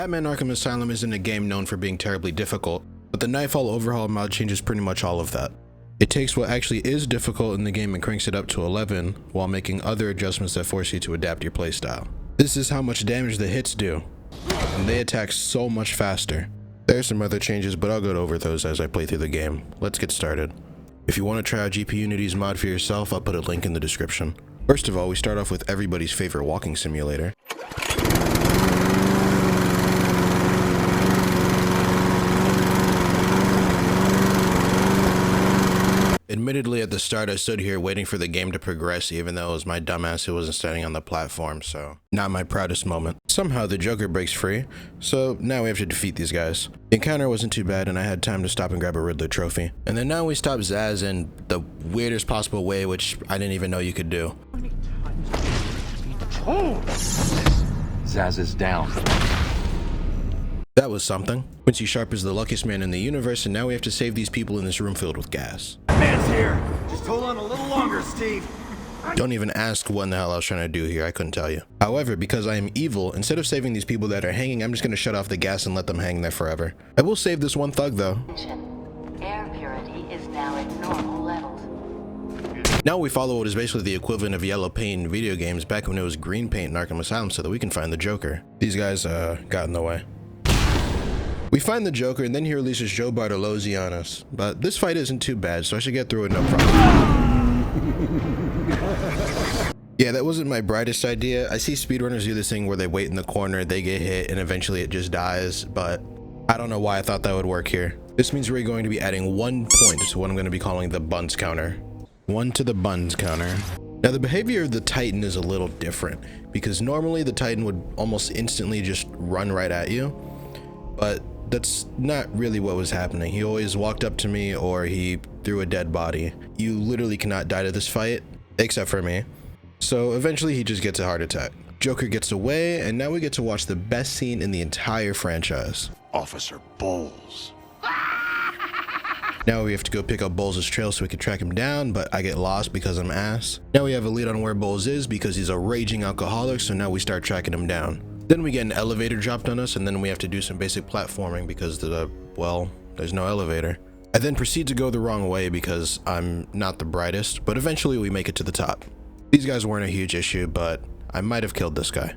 Batman Arkham Asylum isn't a game known for being terribly difficult, but the Knightfall Overhaul mod changes pretty much all of that. It takes what actually is difficult in the game and cranks it up to 11, while making other adjustments that force you to adapt your playstyle. This is how much damage the hits do, and they attack so much faster. There are some other changes, but I'll go over those as I play through the game. Let's get started. If you want to try out GP Unity's mod for yourself, I'll put a link in the description. First of all, we start off with everybody's favorite walking simulator. Admittedly, at the start, I stood here waiting for the game to progress, even though it was my dumbass who wasn't standing on the platform, so not my proudest moment. Somehow, the Joker breaks free, so now we have to defeat these guys. The encounter wasn't too bad, and I had time to stop and grab a Riddler trophy. And then now we stop Zaz in the weirdest possible way, which I didn't even know you could do. Zaz is down. That was something. Quincy Sharp is the luckiest man in the universe, and now we have to save these people in this room filled with gas. Man's here. Just hold on a little longer, Steve. Don't even ask what in the hell I was trying to do here, I couldn't tell you. However, because I am evil, instead of saving these people that are hanging, I'm just gonna shut off the gas and let them hang there forever. I will save this one thug though. Air purity is now at normal levels. Now we follow what is basically the equivalent of yellow paint in video games back when it was green paint in Arkham Asylum so that we can find the Joker. These guys got in the way. We find the Joker, and then he releases Joe Bartolozzi on us. But this fight isn't too bad, so I should get through it no problem. Yeah, that wasn't my brightest idea. I see speedrunners do this thing where they wait in the corner, they get hit, and eventually it just dies, but I don't know why I thought that would work here. This means we're going to be adding 1 point to what I'm going to be calling the buns counter. 1 to the buns counter. Now, the behavior of the Titan is a little different, because normally the Titan would almost instantly just run right at you, but that's not really what was happening. He always walked up to me or he threw a dead body. You literally cannot die to this fight, except for me. So eventually he just gets a heart attack. Joker gets away, and now we get to watch the best scene in the entire franchise. Officer Bowles. Now we have to go pick up Bowles' trail so we can track him down, but I get lost because I'm ass. Now we have a lead on where Bowles is because he's a raging alcoholic, so now we start tracking him down. Then we get an elevator dropped on us, and then we have to do some basic platforming because there's no elevator. I then proceed to go the wrong way because I'm not the brightest, but eventually we make it to the top. These guys weren't a huge issue, but I might have killed this guy.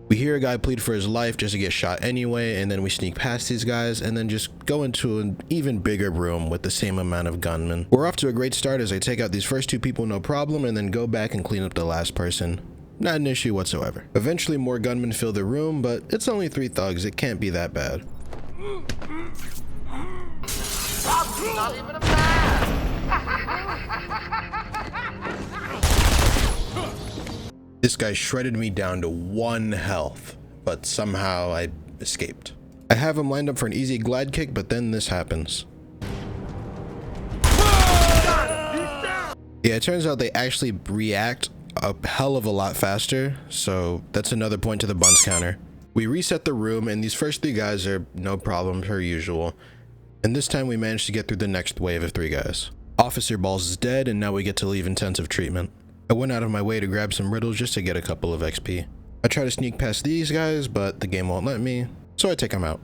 We hear a guy plead for his life just to get shot anyway, and then we sneak past these guys and then just go into an even bigger room with the same amount of gunmen. We're off to a great start as I take out these first 2 people no problem and then go back and clean up the last person. Not an issue whatsoever. Eventually more gunmen fill the room, but it's only 3 thugs, it can't be that bad. Not even a man. This guy shredded me down to 1 health, but somehow I escaped. I have him lined up for an easy glide kick, but then this happens. Yeah, it turns out they actually react a hell of a lot faster, so that's another point to the buns counter. We reset the room, and these first 3 guys are no problem per usual, and this time we managed to get through the next wave of 3 guys. Officer Balls is dead, and now we get to leave intensive treatment. I went out of my way to grab some riddles just to get a couple of XP. I try to sneak past these guys, but the game won't let me, so I take them out.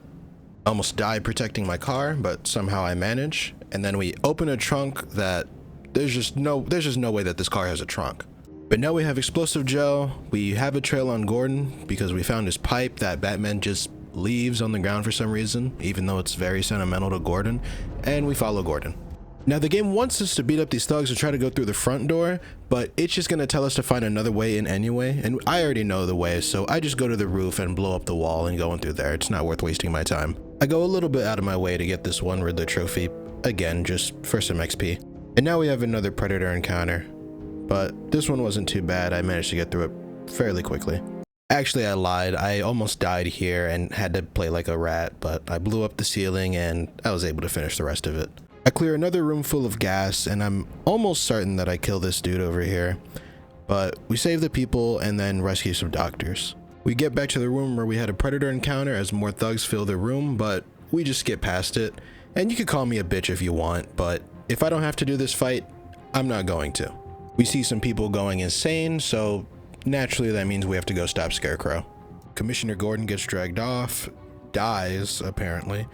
I almost die protecting my car, but somehow I manage, and then we open a trunk that there's just no way that this car has a trunk. But now we have explosive gel, we have a trail on Gordon because we found his pipe that Batman just leaves on the ground for some reason, even though it's very sentimental to Gordon, and we follow Gordon. Now the game wants us to beat up these thugs and try to go through the front door, but it's just going to tell us to find another way in anyway, and I already know the way, so I just go to the roof and blow up the wall and go in through there. It's not worth wasting my time. I go a little bit out of my way to get this one Riddler trophy, again just for some XP. And now we have another Predator encounter, but this one wasn't too bad. I managed to get through it fairly quickly. Actually, I lied. I almost died here and had to play like a rat, but I blew up the ceiling and I was able to finish the rest of it. I clear another room full of gas, and I'm almost certain that I kill this dude over here. But we save the people and then rescue some doctors. We get back to the room where we had a Predator encounter as more thugs fill the room, but we just skip past it. And you could call me a bitch if you want, but if I don't have to do this fight, I'm not going to. We see some people going insane, so Naturally, that means we have to go stop Scarecrow. Commissioner Gordon gets dragged off, dies apparently,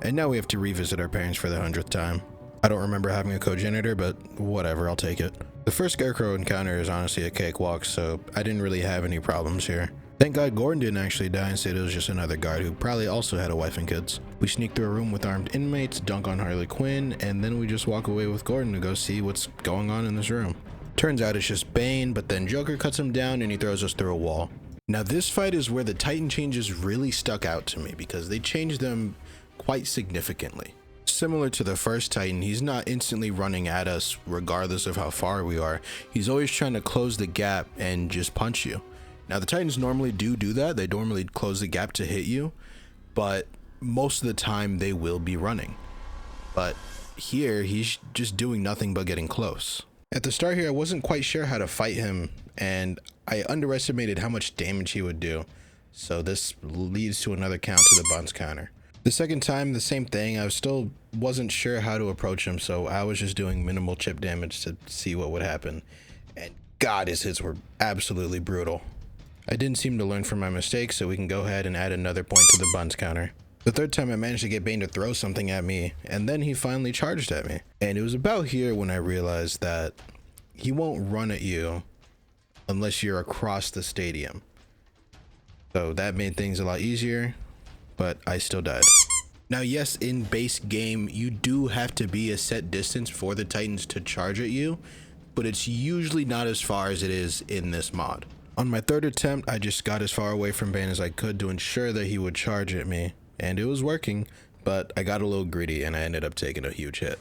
and now we have to revisit our parents for the 100th time. I don't remember having a cogenitor, but whatever, I'll take it. The first Scarecrow encounter is honestly a cakewalk, so I didn't really have any problems here. Thank God Gordon didn't actually die. Instead, it was just another guard who probably also had a wife and kids. We sneak through a room with armed inmates, dunk on Harley Quinn, and then we just walk away with Gordon to go see what's going on in this room. Turns out it's just Bane, but then Joker cuts him down and he throws us through a wall. Now this fight is where the Titan changes really stuck out to me because they changed them quite significantly. Similar to the first Titan, he's not instantly running at us regardless of how far we are. He's always trying to close the gap and just punch you. Now the Titans normally do that. They normally close the gap to hit you, but most of the time they will be running. But here he's just doing nothing but getting close. At the start here, I wasn't quite sure how to fight him, and I underestimated how much damage he would do. So this leads to another count to the buns counter. The second time, the same thing. I still wasn't sure how to approach him, so I was just doing minimal chip damage to see what would happen. And God, his hits were absolutely brutal. I didn't seem to learn from my mistakes, so we can go ahead and add another point to the buns counter. The third time I managed to get Bane to throw something at me, and then he finally charged at me. And it was about here when I realized that he won't run at you unless you're across the stadium. So that made things a lot easier, but I still died. Now yes, in base game, you do have to be a set distance for the Titans to charge at you, but it's usually not as far as it is in this mod. On my third attempt, I just got as far away from Bane as I could to ensure that he would charge at me, and it was working, but I got a little greedy and I ended up taking a huge hit.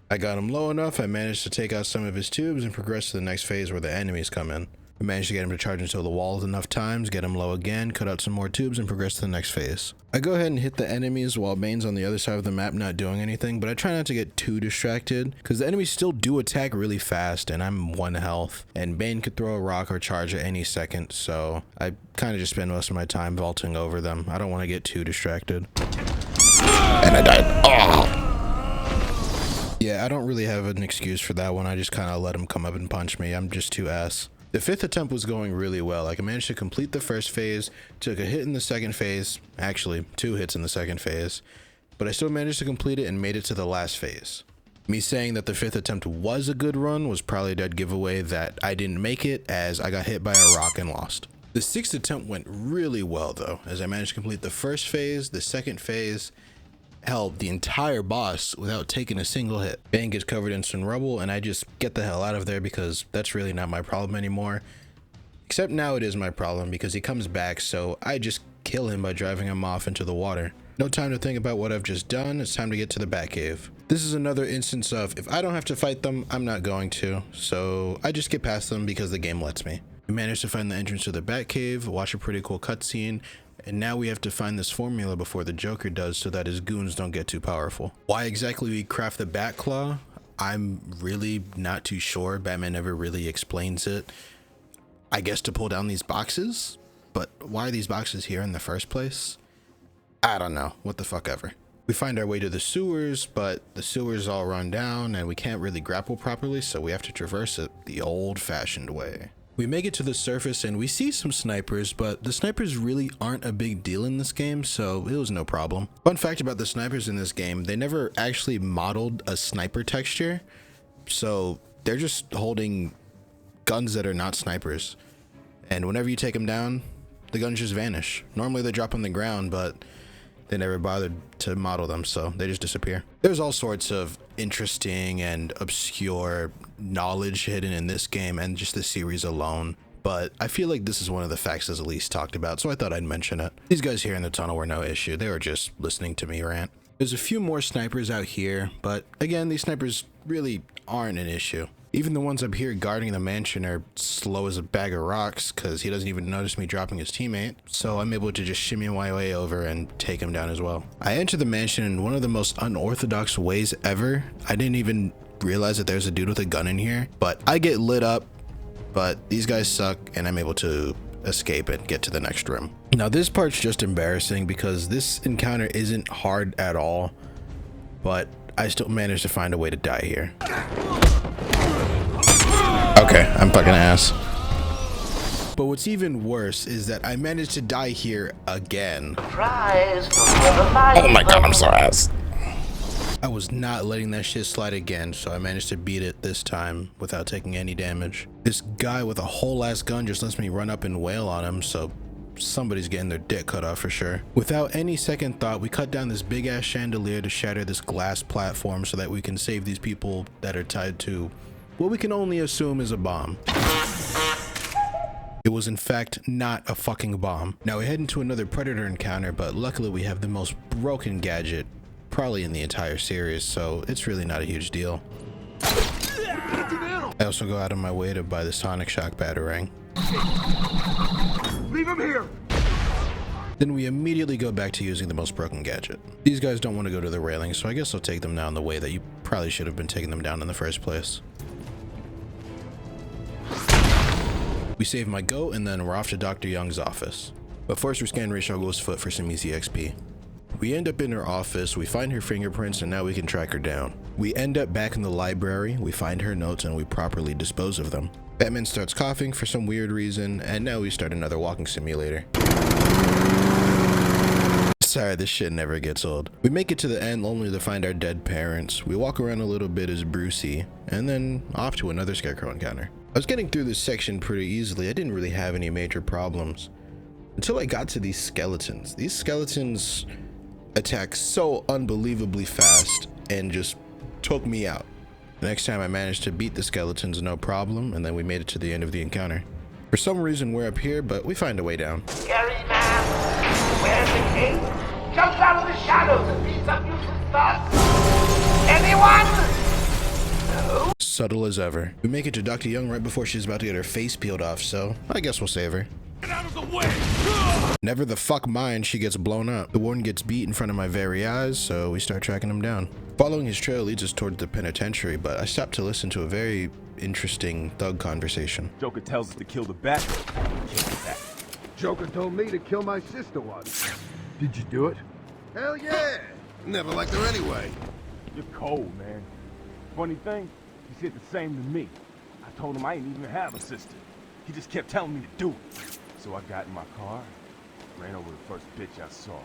I got him low enough, I managed to take out some of his tubes and progress to the next phase where the enemies come in. I managed to get him to charge into the walls enough times, get him low again, cut out some more tubes, and progress to the next phase. I go ahead and hit the enemies while Bane's on the other side of the map not doing anything, but I try not to get too distracted, because the enemies still do attack really fast, and I'm 1 health, and Bane could throw a rock or charge at any second, so I kind of just spend most of my time vaulting over them. I don't want to get too distracted. And I died. Oh! Yeah, I don't really have an excuse for that one. I just kind of let him come up and punch me. I'm just too ass. The fifth attempt was going really well. Like, I managed to complete the first phase, took a hit in the second phase, actually 2 hits in the second phase, but I still managed to complete it and made it to the last phase. Me saying that the fifth attempt was a good run was probably a dead giveaway that I didn't make it, as I got hit by a rock and lost. The sixth attempt went really well though, as I managed to complete the first phase, the second phase, hell, the entire boss without taking a single hit. Bane gets covered in some rubble and I just get the hell out of there because that's really not my problem anymore. Except now it is my problem because he comes back, so I just kill him by driving him off into the water. No time to think about what I've just done, it's time to get to the Batcave. This is another instance of, if I don't have to fight them, I'm not going to, so I just get past them because the game lets me. We managed to find the entrance to the Batcave, watch a pretty cool cutscene, and now we have to find this formula before the Joker does so that his goons don't get too powerful. Why exactly we craft the Batclaw, I'm really not too sure. Batman never really explains it. I guess to pull down these boxes? But why are these boxes here in the first place? I don't know. What the fuck ever. We find our way to the sewers, but the sewers all run down and we can't really grapple properly, so we have to traverse it the old-fashioned way. We make it to the surface and we see some snipers, but the snipers really aren't a big deal in this game, so it was no problem. Fun fact about the snipers in this game, they never actually modeled a sniper texture, so they're just holding guns that are not snipers. And whenever you take them down, the guns just vanish. Normally they drop on the ground, but they never bothered to model them, so they just disappear. There's all sorts of interesting and obscure knowledge hidden in this game and just the series alone, but I feel like this is one of the facts that's at least talked about, so I thought I'd mention it. These guys here in the tunnel were no issue. They were just listening to me rant. There's a few more snipers out here, but again, these snipers really aren't an issue. Even the ones up here guarding the mansion are slow as a bag of rocks because he doesn't even notice me dropping his teammate, so I'm able to just shimmy my way over and take him down as well. I enter the mansion in one of the most unorthodox ways ever. I didn't even realize that there's a dude with a gun in here, but I get lit up, but these guys suck and I'm able to escape and get to the next room. Now this part's just embarrassing because this encounter isn't hard at all, but I still managed to find a way to die here. Okay, I'm fucking ass. But what's even worse is that I managed to die here again. Prize for survival. Oh my god, I'm so ass. I was not letting that shit slide again, so I managed to beat it this time without taking any damage. This guy with a whole ass gun just lets me run up and wail on him, so somebody's getting their dick cut off for sure. Without any second thought, we cut down this big ass chandelier to shatter this glass platform so that we can save these people that are tied to what we can only assume is a bomb. It was in fact not a fucking bomb. Now we head into another Predator encounter, but luckily we have the most broken gadget probably in the entire series, so it's really not a huge deal. I also go out of my way to buy the Sonic Shock Batarang. Leave him here. Then we immediately go back to using the most broken gadget. These guys don't want to go to the railing, so I guess I'll take them down the way that you probably should have been taking them down in the first place. We save my goat and then we're off to Dr. Young's office. But first we scan Rachel Gold's foot for some easy XP. We end up in her office, we find her fingerprints, and now we can track her down. We end up back in the library, we find her notes, and we properly dispose of them. Batman starts coughing for some weird reason, and now we start another walking simulator. Sorry, this shit never gets old. We make it to the end only to find our dead parents. We walk around a little bit as Brucey, and then off to another Scarecrow encounter. I was getting through this section pretty easily. I didn't really have any major problems until I got to these skeletons. These skeletons attack so unbelievably fast and just took me out. The next time I managed to beat the skeletons no problem, and then we made it to the end of the encounter. For some reason we're up here, but we find a way down. Scary man. Where's the king? Jumps out of the shadows and beats up useless thoughts. Anyone? No? Subtle as ever. We make it to Dr. Young right before she's about to get her face peeled off, so I guess we'll save her. Get out of the way. Never the fuck mind, she gets blown up. The warden gets beat in front of my very eyes, so we start tracking him down. Following his trail leads us towards the penitentiary, but I stopped to listen to a very interesting thug conversation. Joker tells us to kill the bat. Kill the bat. Joker told me to kill my sister once. Did you do it? Hell yeah! Never liked her anyway. You're cold, man. Funny thing, he said the same to me. I told him I didn't even have a sister. He just kept telling me to do it. So I got in my car, ran over the first bitch I saw.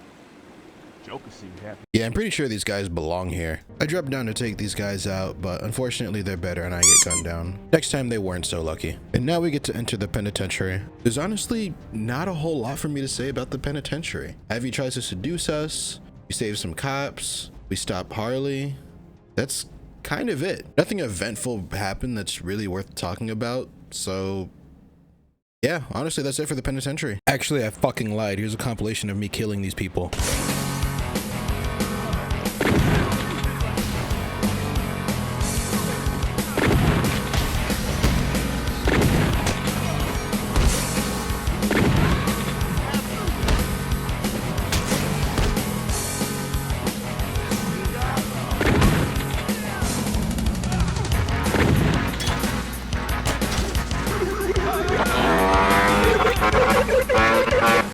Joker seemed happy. Yeah, I'm pretty sure these guys belong here. I dropped down to take these guys out, but unfortunately they're better and I get gunned down. Next time they weren't so lucky. And now we get to enter the penitentiary. There's honestly not a whole lot for me to say about the penitentiary. Ivy tries to seduce us, we save some cops, we stop Harley. That's kind of it. Nothing eventful happened that's really worth talking about, so yeah, honestly, that's it for the penitentiary. Actually, I fucking lied. Here's a compilation of me killing these people.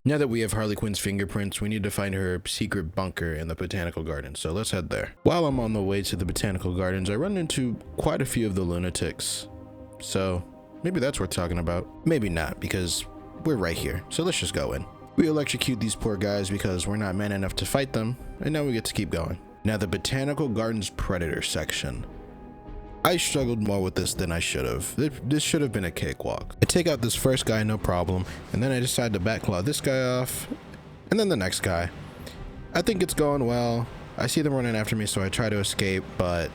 Now that we have Harley Quinn's fingerprints, we need to find her secret bunker in the Botanical Gardens, so let's head there. While I'm on the way to the Botanical Gardens, I run into quite a few of the lunatics, so maybe that's worth talking about. Maybe not, because we're right here, so let's just go in. We electrocute these poor guys because we're not man enough to fight them, and now we get to keep going. Now the Botanical Gardens Predator section. I struggled more with this than I should have. This should have been a cakewalk. I take out this first guy, no problem, and then I decide to backclaw this guy off, and then the next guy. I think it's going well. I see them running after me, so I try to escape, but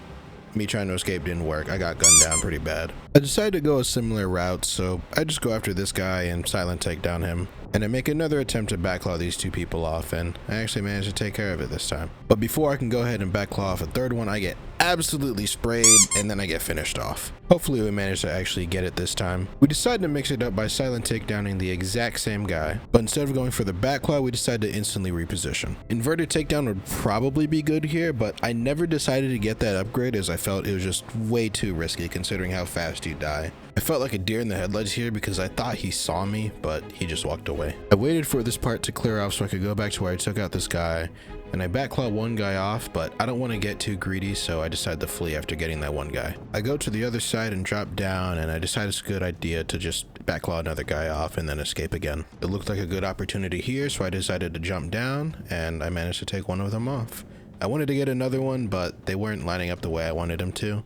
me trying to escape didn't work. I got gunned down pretty bad. I decided to go a similar route, so I just go after this guy and silent take down him. And I make another attempt to backclaw these two people off, and I actually managed to take care of it this time. But before I can go ahead and backclaw off a third one, I get absolutely sprayed, and then I get finished off. Hopefully we managed to actually get it this time. We decided to mix it up by silent takedowning the exact same guy, but instead of going for the backclaw, we decided to instantly reposition. Inverted takedown would probably be good here, but I never decided to get that upgrade as I felt it was just way too risky considering how fast you die. I felt like a deer in the headlights here because I thought he saw me, but he just walked away. I waited for this part to clear off so I could go back to where I took out this guy, and I backclaw one guy off, but I don't want to get too greedy, so I decide to flee after getting that one guy. I go to the other side and drop down, and I decide it's a good idea to just backclaw another guy off, and then escape again. It looked like a good opportunity here, so I decided to jump down, and I managed to take one of them off. I wanted to get another one, but they weren't lining up the way I wanted them to,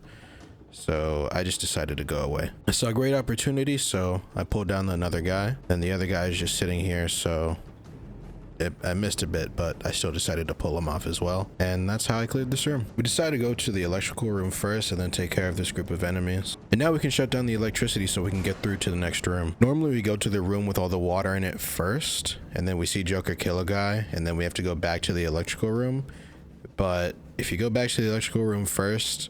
so I just decided to go away. I saw a great opportunity, so I pulled down another guy, and the other guy is just sitting here, so I missed a bit, but I still decided to pull him off as well, and that's how I cleared this room. We decided to go to the electrical room first and then take care of this group of enemies. And now we can shut down the electricity so we can get through to the next room. Normally we go to the room with all the water in it first, and then we see Joker kill a guy, and then we have to go back to the electrical room. But if you go back to the electrical room first,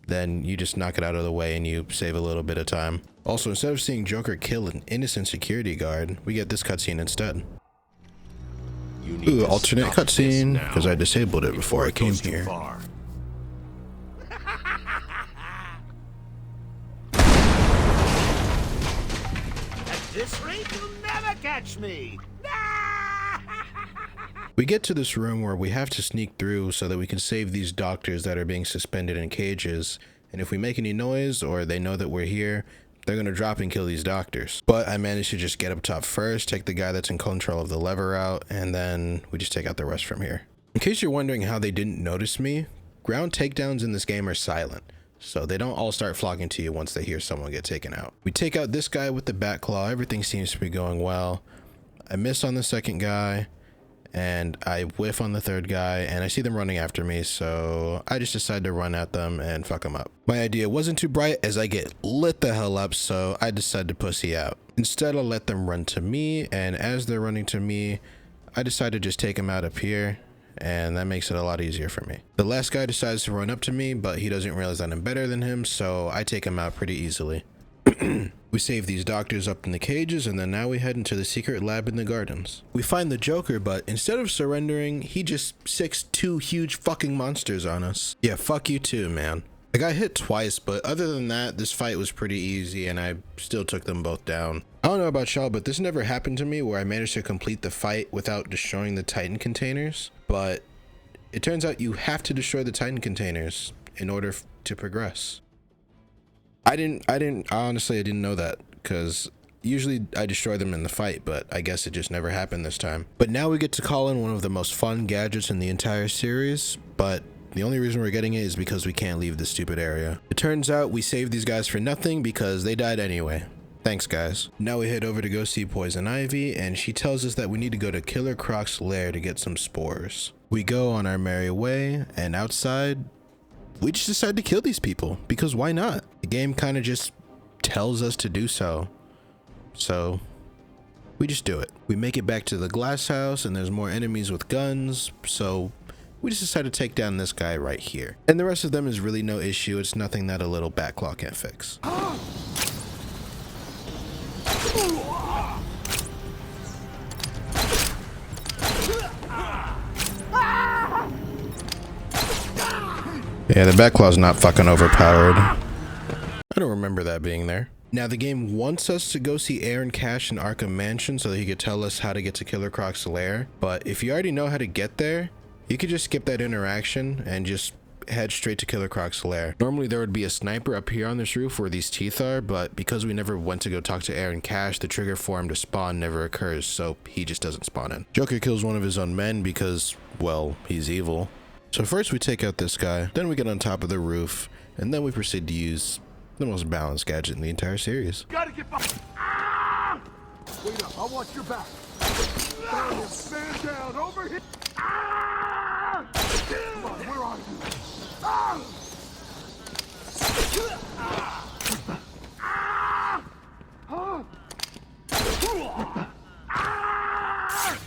then you just knock it out of the way and you save a little bit of time. Also, instead of seeing Joker kill an innocent security guard, we get this cutscene instead. Ooh, alternate cutscene, because I disabled it before I came here. At this rate, you'll never catch me! We get to this room where we have to sneak through so that we can save these doctors that are being suspended in cages, and if we make any noise or they know that we're here, they're gonna drop and kill these doctors. But I managed to just get up top first, take the guy that's in control of the lever out, and then we just take out the rest from here. In case you're wondering how they didn't notice me, ground takedowns in this game are silent, so they don't all start flocking to you once they hear someone get taken out. We take out this guy with the bat claw, everything seems to be going well. I miss on the second guy, and I whiff on the third guy, and I see them running after me, so I just decide to run at them and fuck them up. My idea wasn't too bright as I get lit the hell up, so I decided to pussy out. Instead, I'll let them run to me, and as they're running to me, I decide to just take them out up here, and that makes it a lot easier for me. The last guy decides to run up to me, but he doesn't realize that I'm better than him, so I take him out pretty easily. We save these doctors up in the cages, and then now we head into the secret lab in the gardens. We find the Joker, but instead of surrendering, he just sicks two huge fucking monsters on us. Yeah, fuck you too, man. I got hit twice, but other than that, this fight was pretty easy, and I still took them both down. I don't know about y'all, but this never happened to me where I managed to complete the fight without destroying the Titan containers, but it turns out you have to destroy the Titan containers in order to progress. I didn't know that, because usually I destroy them in the fight, but I guess it just never happened this time. But now we get to call in one of the most fun gadgets in the entire series, but the only reason we're getting it is because we can't leave this stupid area. It turns out we saved these guys for nothing because they died anyway. Thanks, guys. Now we head over to go see Poison Ivy, and she tells us that we need to go to Killer Croc's lair to get some spores. We go on our merry way, and outside, we just decide to kill these people, because why not? The game kind of just tells us to do so. So we just do it. We make it back to the glass house, and there's more enemies with guns, so we just decide to take down this guy right here. And the rest of them is really no issue. It's nothing that a little bat claw can't fix. Yeah, the Batclaw's not fucking overpowered. I don't remember that being there. Now, the game wants us to go see Aaron Cash in Arkham Mansion so that he could tell us how to get to Killer Croc's lair. But if you already know how to get there, you could just skip that interaction and just head straight to Killer Croc's lair. Normally, there would be a sniper up here on this roof where these teeth are, but because we never went to go talk to Aaron Cash, the trigger for him to spawn never occurs, so he just doesn't spawn in. Joker kills one of his own men because, well, he's evil. So first we take out this guy, then we get on top of the roof, and then we proceed to use the most balanced gadget in the entire series. Gotta get back. Ah! Wait up, I'll watch your back. Stand down, over here. Ah! Come on, where are you? Ah! Ah! Huh? Ah!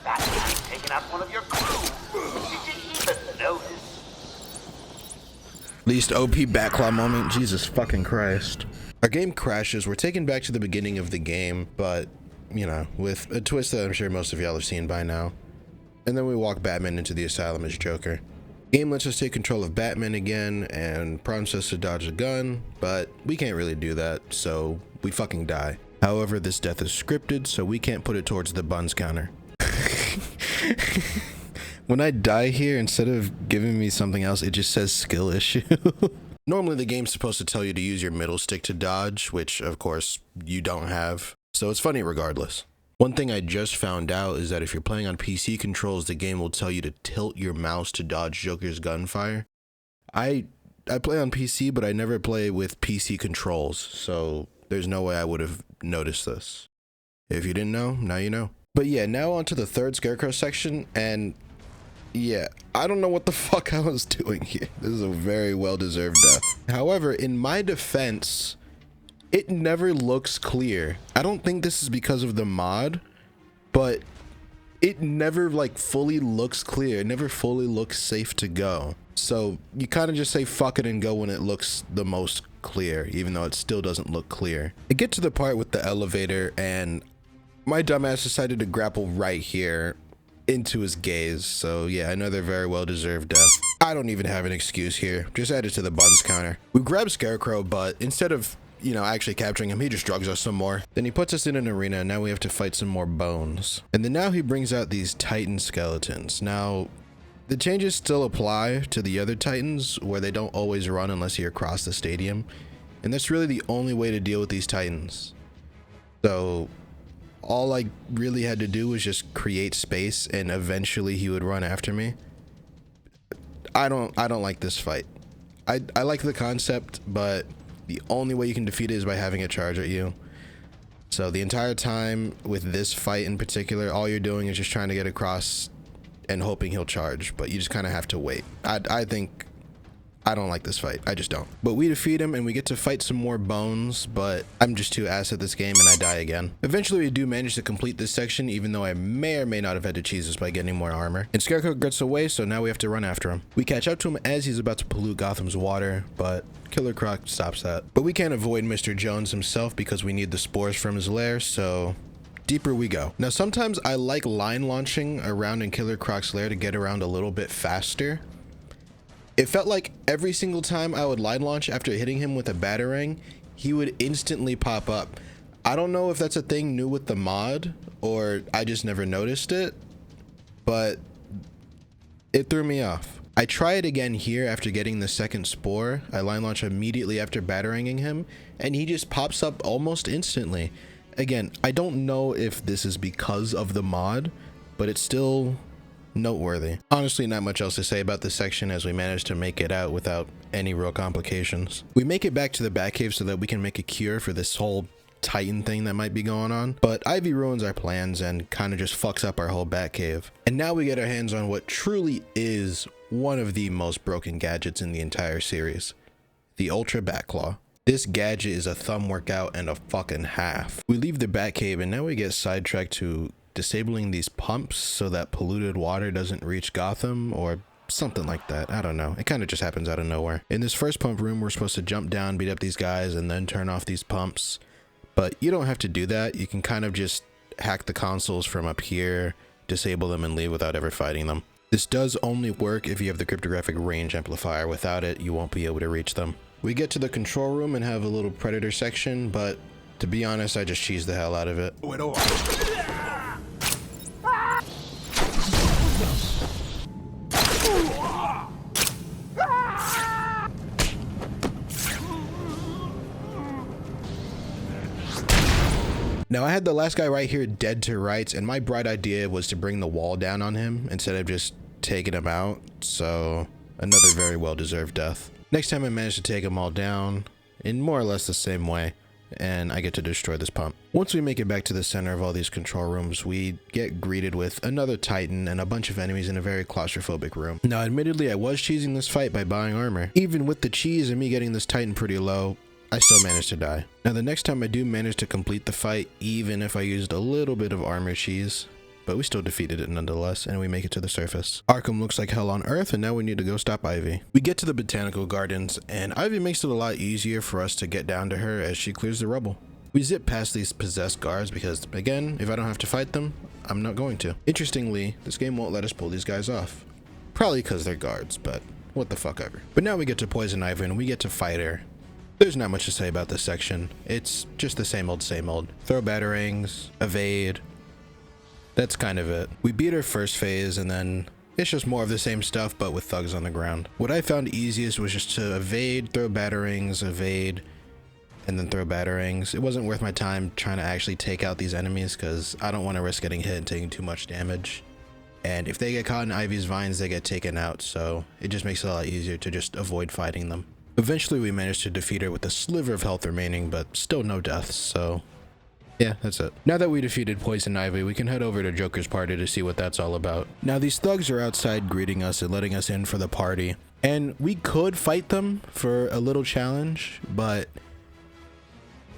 Batman's taken out one of your crew. Did you even notice? Least OP Batclaw moment, Jesus fucking Christ. Our game crashes, we're taken back to the beginning of the game, but, you know, with a twist that I'm sure most of y'all have seen by now. And then we walk Batman into the asylum as Joker. Game lets us take control of Batman again and prompts us to dodge a gun, but we can't really do that, so we fucking die. However, this death is scripted, so we can't put it towards the buns counter. When I die here, instead of giving me something else, it just says skill issue. Normally the game's supposed to tell you to use your middle stick to dodge, which of course you don't have, so it's funny regardless. One thing I just found out is that if you're playing on PC controls, the game will tell you to tilt your mouse to dodge Joker's gunfire. I play on PC, but I never play with PC controls, so there's no way I would have noticed this. If you didn't know, now you know. But yeah, now on to the third Scarecrow section, and yeah, I don't know what the fuck I was doing here. This is a very well-deserved death. However, in my defense, it never looks clear. I don't think this is because of the mod, but it never like fully looks clear. It never fully looks safe to go. So you kind of just say fuck it and go when it looks the most clear, even though it still doesn't look clear. I get to the part with the elevator and my dumbass decided to grapple right here into his gaze. So yeah, another very well-deserved death. I don't even have an excuse here. Just add it to the buns counter. We grab Scarecrow, but instead of, you know, actually capturing him, he just drugs us some more. Then he puts us in an arena, and now we have to fight some more bones. And then now he brings out these Titan skeletons. Now, the changes still apply to the other Titans, where they don't always run unless you're across the stadium. And that's really the only way to deal with these Titans. So all I really had to do was just create space, and eventually he would run after me. I don't like this fight. I like the concept, but the only way you can defeat it is by having it charge at you. So the entire time with this fight in particular, all you're doing is just trying to get across and hoping he'll charge, but you just kind of have to wait. I don't like this fight. I just don't. But we defeat him and we get to fight some more bones, but I'm just too ass at this game and I die again. Eventually we do manage to complete this section, even though I may or may not have had to cheese this by getting more armor. And Scarecrow gets away, so now we have to run after him. We catch up to him as he's about to pollute Gotham's water, but Killer Croc stops that. But we can't avoid Mr. Jones himself because we need the spores from his lair, so deeper we go. Now sometimes I like line launching around in Killer Croc's lair to get around a little bit faster. It felt like every single time I would line launch after hitting him with a batarang, he would instantly pop up. I don't know if that's a thing new with the mod or I just never noticed it, but it threw me off. I try it again here after getting the second spore. I line launch immediately after bataranging him and he just pops up almost instantly. Again, I don't know if this is because of the mod, but it's still noteworthy. Honestly, not much else to say about this section as we managed to make it out without any real complications. We make it back to the Batcave so that we can make a cure for this whole Titan thing that might be going on, but Ivy ruins our plans and kind of just fucks up our whole Batcave. And now we get our hands on what truly is one of the most broken gadgets in the entire series, the Ultra Batclaw. This gadget is a thumb workout and a fucking half. We leave the Batcave and now we get sidetracked to disabling these pumps so that polluted water doesn't reach Gotham or something like that. I don't know. It kind of just happens out of nowhere. In this first pump room, we're supposed to jump down, beat up these guys, and then turn off these pumps. But you don't have to do that. You can kind of just hack the consoles from up here, disable them, and leave without ever fighting them. This does only work if you have the cryptographic range amplifier. Without it, you won't be able to reach them. We get to the control room and have a little Predator section, but to be honest, I just cheesed the hell out of it. Now I had the last guy right here dead to rights, and my bright idea was to bring the wall down on him instead of just taking him out, so another very well-deserved death. Next time I managed to take them all down in more or less the same way, and I get to destroy this pump. Once we make it back to the center of all these control rooms, we get greeted with another Titan and a bunch of enemies in a very claustrophobic room. Now admittedly I was cheesing this fight by buying armor. Even with the cheese and me getting this Titan pretty low, I still managed to die. Now the next time I do manage to complete the fight, even if I used a little bit of armor cheese, but we still defeated it nonetheless, and we make it to the surface. Arkham looks like hell on earth, and now we need to go stop Ivy. We get to the Botanical Gardens, and Ivy makes it a lot easier for us to get down to her as she clears the rubble. We zip past these possessed guards because, again, if I don't have to fight them, I'm not going to. Interestingly, this game won't let us pull these guys off. Probably because they're guards, but what the fuck ever. But now we get to Poison Ivy, and we get to fight her. There's not much to say about this section. It's just the same old, same old. Throw batarangs, evade. That's kind of it. We beat her first phase, and then It's just more of the same stuff, but with thugs on the ground. What I found easiest was just to evade, throw batarangs, evade, and then throw batarangs. It wasn't worth my time trying to actually take out these enemies because I don't want to risk getting hit and taking too much damage. And if they get caught in Ivy's vines, they get taken out, so it just makes it a lot easier to just avoid fighting them. Eventually we managed to defeat her with a sliver of health remaining, but still no deaths, so yeah, that's it. Now that we defeated Poison Ivy, we can head over to Joker's party to see what that's all about. Now these thugs are outside greeting us and letting us in for the party. And we could fight them for a little challenge, but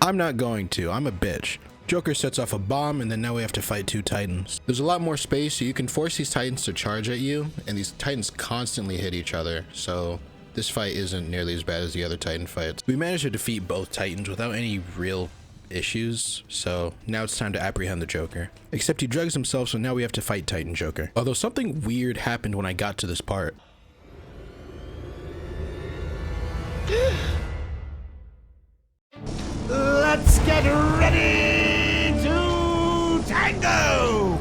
I'm not going to. I'm a bitch. Joker sets off a bomb and then now we have to fight 2 Titans. There's a lot more space, so you can force these Titans to charge at you, and these Titans constantly hit each other, so this fight isn't nearly as bad as the other Titan fights. We managed to defeat both Titans without any real issues, so now it's time to apprehend the Joker. Except he drugs himself, so now we have to fight Titan Joker. Although something weird happened when I got to this part. Let's get ready to tango!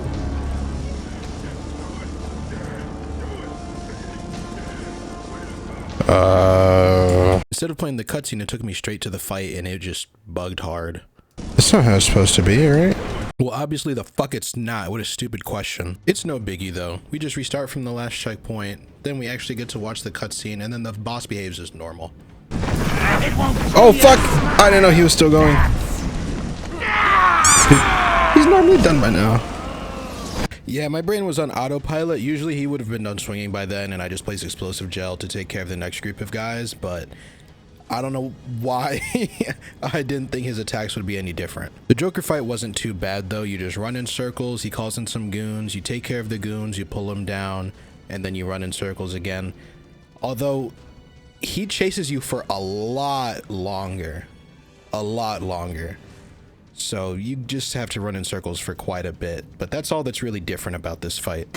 Instead of playing the cutscene, it took me straight to the fight and it just bugged hard. That's not how it's supposed to be, right? Well, obviously the fuck it's not. What a stupid question. It's no biggie though. We just restart from the last checkpoint, then we actually get to watch the cutscene, and then the boss behaves as normal. Oh fuck! I didn't know he was still going. He's normally done by now. Yeah, my brain was on autopilot. Usually he would have been done swinging by then, and I just placed explosive gel to take care of the next group of guys, but I don't know why I didn't think his attacks would be any different. The Joker fight wasn't too bad though. You just run in circles, he calls in some goons, you take care of the goons, you pull them down, and then you run in circles again. Although he chases you for a lot longer. So you just have to run in circles for quite a bit, but that's all that's really different about this fight.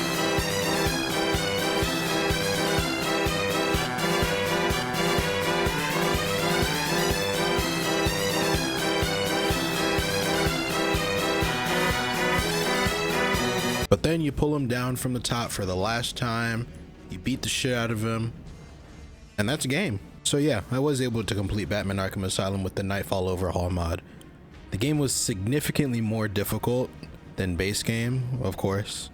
But then you pull him down from the top for the last time, you beat the shit out of him, and that's a game. So yeah, I was able to complete Batman Arkham Asylum with the Knightfall Overhaul mod. The game was significantly more difficult than base game, of course,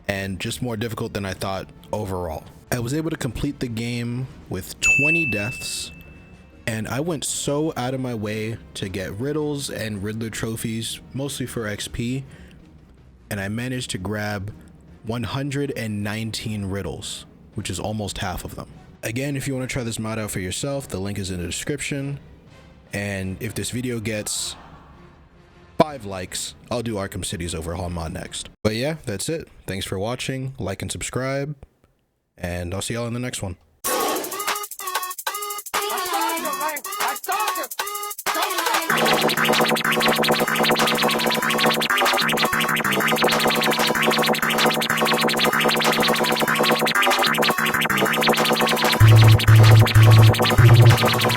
and just more difficult than I thought overall. I was able to complete the game with 20 deaths, and I went so out of my way to get riddles and Riddler trophies, mostly for XP, and I managed to grab 119 riddles, which is almost half of them. Again, if you want to try this mod out for yourself, the link is in the description, and if this video gets 5 likes, I'll do Arkham City's Overhaul mod next. But yeah, that's it. Thanks for watching, like and subscribe, and I'll see y'all in the next one. I